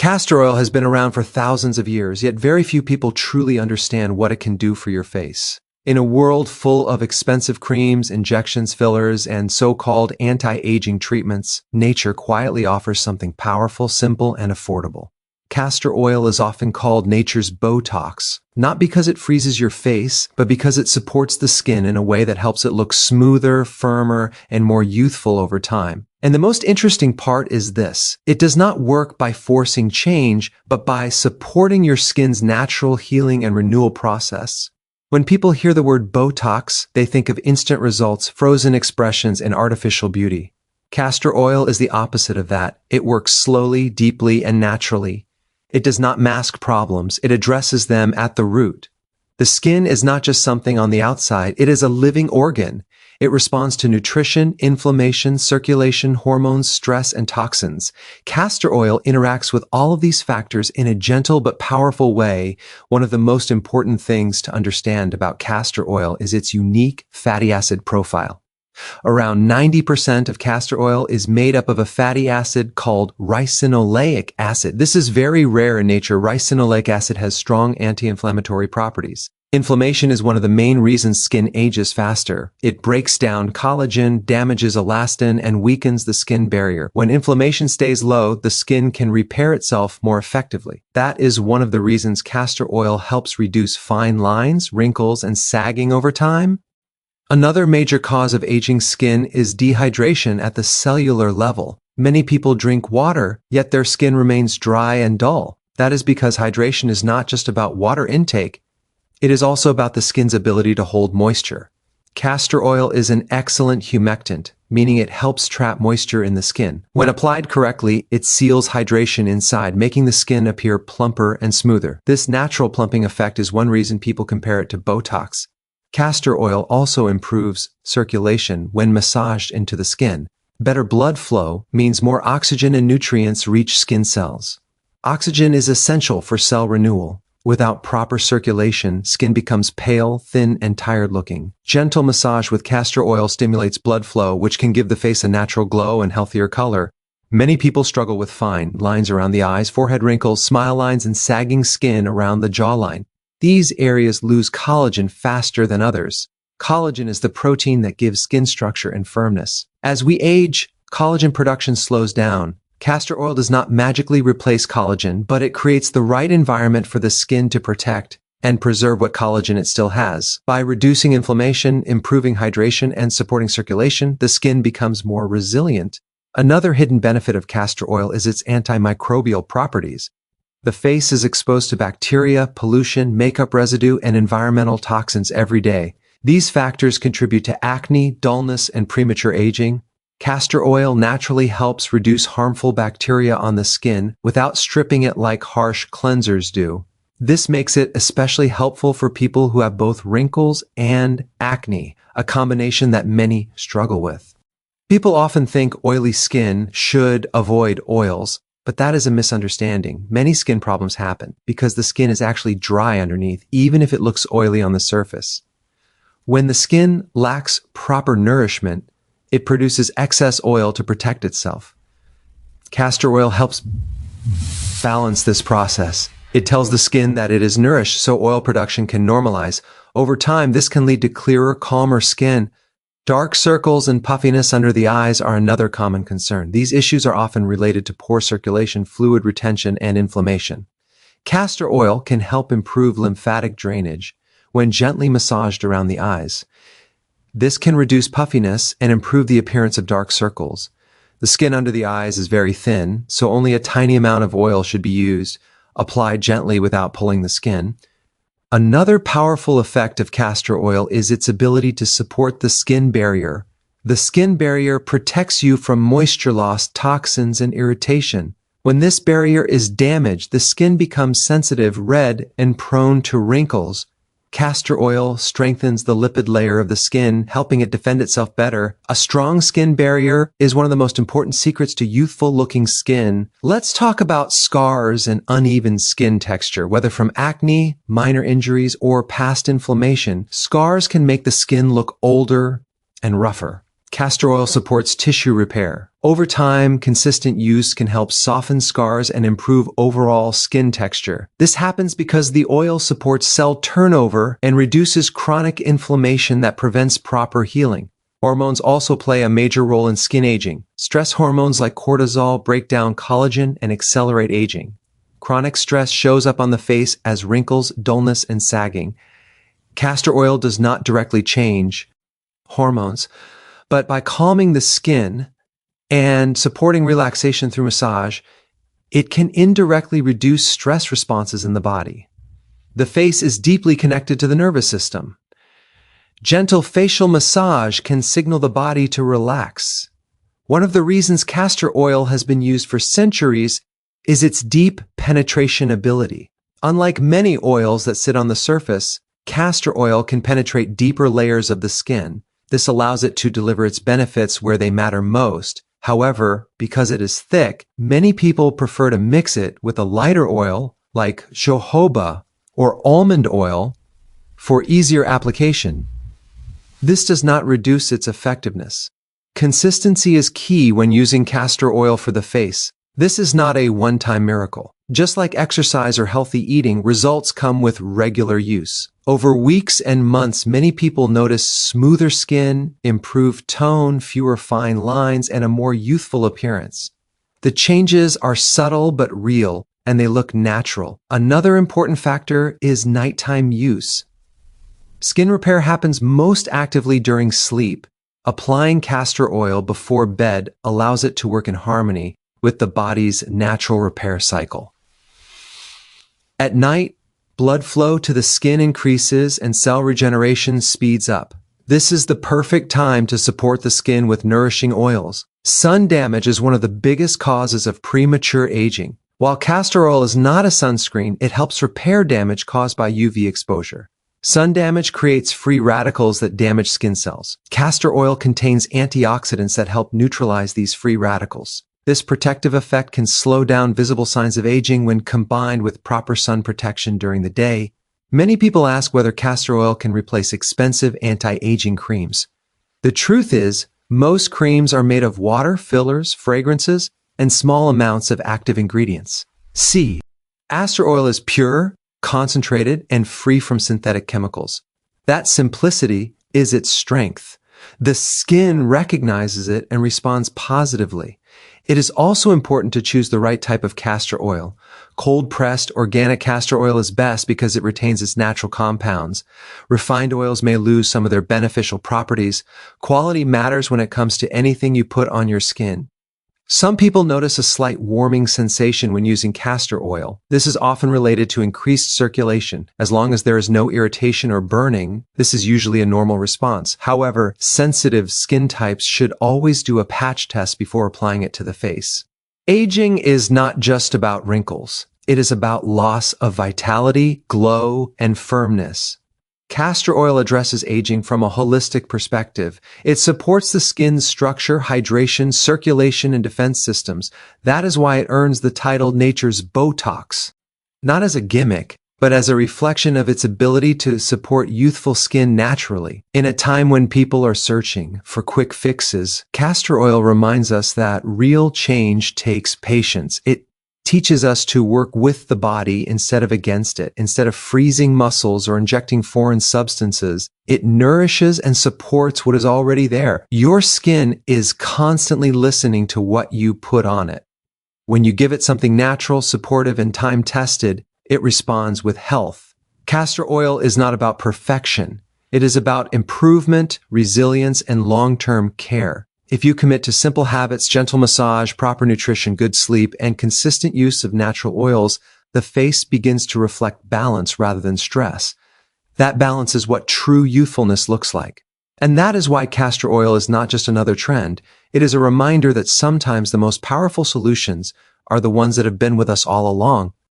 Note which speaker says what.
Speaker 1: Castor oil has been around for thousands of years, yet very few people truly understand what it can do for your face. In a world full of expensive creams, injections, fillers, and so-called anti-aging treatments, nature quietly offers something powerful, simple, and affordable. Castor oil is often called nature's Botox, not because it freezes your face, but because it supports the skin in a way that helps it look smoother, firmer, and more youthful over time. And the most interesting part is this: it does not work by forcing change, but by supporting your skin's natural healing and renewal process. When people hear the word Botox, they think of instant results, frozen expressions, and artificial beauty. Castor oil is the opposite of that. It works slowly, deeply, and naturally. It does not mask problems, it addresses them at the root. The skin is not just something on the outside, it is a living organ. It responds to nutrition, inflammation, circulation, hormones, stress, and toxins. Castor oil interacts with all of these factors in a gentle but powerful way. One of the most important things to understand about castor oil is its unique fatty acid profile. Around 90% of castor oil is made up of a fatty acid called ricinoleic acid. This is very rare in nature. Ricinoleic acid has strong anti-inflammatory properties. Inflammation is one of the main reasons skin ages faster. It breaks down collagen, damages elastin, and weakens the skin barrier. When inflammation stays low, the skin can repair itself more effectively. That is one of the reasons castor oil helps reduce fine lines, wrinkles, and sagging over time. Another major cause of aging skin is dehydration at the cellular level. Many people drink water, yet their skin remains dry and dull. That is because hydration is not just about water intake, it is also about the skin's ability to hold moisture. Castor oil is an excellent humectant, meaning it helps trap moisture in the skin. When applied correctly, it seals hydration inside, making the skin appear plumper and smoother. This natural plumping effect is one reason people compare it to Botox. Castor oil also improves circulation when massaged into the skin. Better blood flow means more oxygen and nutrients reach skin cells. Oxygen is essential for cell renewal. Without proper circulation, skin becomes pale, thin, and tired-looking. Gentle massage with castor oil stimulates blood flow, which can give the face a natural glow and healthier color. Many people struggle with fine lines around the eyes, forehead wrinkles, smile lines, and sagging skin around the jawline. These areas lose collagen faster than others. Collagen is the protein that gives skin structure and firmness. As we age, collagen production slows down. Castor oil does not magically replace collagen, but it creates the right environment for the skin to protect and preserve what collagen it still has. By reducing inflammation, improving hydration, and supporting circulation, the skin becomes more resilient. Another hidden benefit of castor oil is its antimicrobial properties. The face is exposed to bacteria, pollution, makeup residue, and environmental toxins every day. These factors contribute to acne, dullness, and premature aging. Castor oil naturally helps reduce harmful bacteria on the skin without stripping it like harsh cleansers do. This makes it especially helpful for people who have both wrinkles and acne, a combination that many struggle with. People often think oily skin should avoid oils, but that is a misunderstanding. Many skin problems happen because the skin is actually dry underneath, even if it looks oily on the surface. When the skin lacks proper nourishment, it produces excess oil to protect itself. Castor oil helps balance this process. It tells the skin that it is nourished so oil production can normalize. Over time, this can lead to clearer, calmer skin. Dark circles and puffiness under the eyes are another common concern. These issues are often related to poor circulation, fluid retention, and inflammation. Castor oil can help improve lymphatic drainage when gently massaged around the eyes. This can reduce puffiness and improve the appearance of dark circles. The skin under the eyes is very thin, so only a tiny amount of oil should be used, applied gently without pulling the skin. Another powerful effect of castor oil is its ability to support the skin barrier. The skin barrier protects you from moisture loss, toxins, and irritation. When this barrier is damaged, the skin becomes sensitive, red, and prone to wrinkles. Castor oil strengthens the lipid layer of the skin, helping it defend itself better. A strong skin barrier is one of the most important secrets to youthful-looking skin. Let's talk about scars and uneven skin texture. Whether from acne, minor injuries, or past inflammation, scars can make the skin look older and rougher. Castor oil supports tissue repair. Over time, consistent use can help soften scars and improve overall skin texture. This happens because the oil supports cell turnover and reduces chronic inflammation that prevents proper healing. Hormones also play a major role in skin aging. Stress hormones like cortisol break down collagen and accelerate aging. Chronic stress shows up on the face as wrinkles, dullness, and sagging. Castor oil does not directly change hormones, but by calming the skin and supporting relaxation through massage, it can indirectly reduce stress responses in the body. The face is deeply connected to the nervous system. Gentle facial massage can signal the body to relax. One of the reasons castor oil has been used for centuries is its deep penetration ability. Unlike many oils that sit on the surface, castor oil can penetrate deeper layers of the skin. This allows it to deliver its benefits where they matter most. However, because it is thick, many people prefer to mix it with a lighter oil like jojoba or almond oil for easier application. This does not reduce its effectiveness. Consistency is key when using castor oil for the face. This is not a one-time miracle. Just like exercise or healthy eating, results come with regular use. Over weeks and months, many people notice smoother skin, improved tone, fewer fine lines, and a more youthful appearance. The changes are subtle but real, and they look natural. Another important factor is nighttime use. Skin repair happens most actively during sleep. Applying castor oil before bed allows it to work in harmony with the body's natural repair cycle. At night, blood flow to the skin increases and cell regeneration speeds up. This is the perfect time to support the skin with nourishing oils. Sun damage is one of the biggest causes of premature aging. While castor oil is not a sunscreen, it helps repair damage caused by UV exposure. Sun damage creates free radicals that damage skin cells. Castor oil contains antioxidants that help neutralize these free radicals. This protective effect can slow down visible signs of aging when combined with proper sun protection during the day. Many people ask whether castor oil can replace expensive anti-aging creams. The truth is, most creams are made of water, fillers, fragrances, and small amounts of active ingredients. C. Castor oil is pure, concentrated, and free from synthetic chemicals. That simplicity is its strength. The skin recognizes it and responds positively. It is also important to choose the right type of castor oil. Cold-pressed organic castor oil is best because it retains its natural compounds. Refined oils may lose some of their beneficial properties. Quality matters when it comes to anything you put on your skin. Some people notice a slight warming sensation when using castor oil. This is often related to increased circulation. As long as there is no irritation or burning, this is usually a normal response. However, sensitive skin types should always do a patch test before applying it to the face. Aging is not just about wrinkles. It is about loss of vitality, glow, and firmness. Castor oil addresses aging from a holistic perspective. It supports the skin's structure, hydration, circulation, and defense systems. That is why it earns the title nature's Botox. Not as a gimmick, but as a reflection of its ability to support youthful skin naturally. In a time when people are searching for quick fixes, castor oil reminds us that real change takes patience. It teaches us to work with the body instead of against it. Instead of freezing muscles or injecting foreign substances, it nourishes and supports what is already there. Your skin is constantly listening to what you put on it. When you give it something natural, supportive, and time-tested, it responds with health. Castor oil is not about perfection. It is about improvement, resilience, and long-term care. If you commit to simple habits, gentle massage, proper nutrition, good sleep, and consistent use of natural oils, the face begins to reflect balance rather than stress. That balance is what true youthfulness looks like. And that is why castor oil is not just another trend. It is a reminder that sometimes the most powerful solutions are the ones that have been with us all along.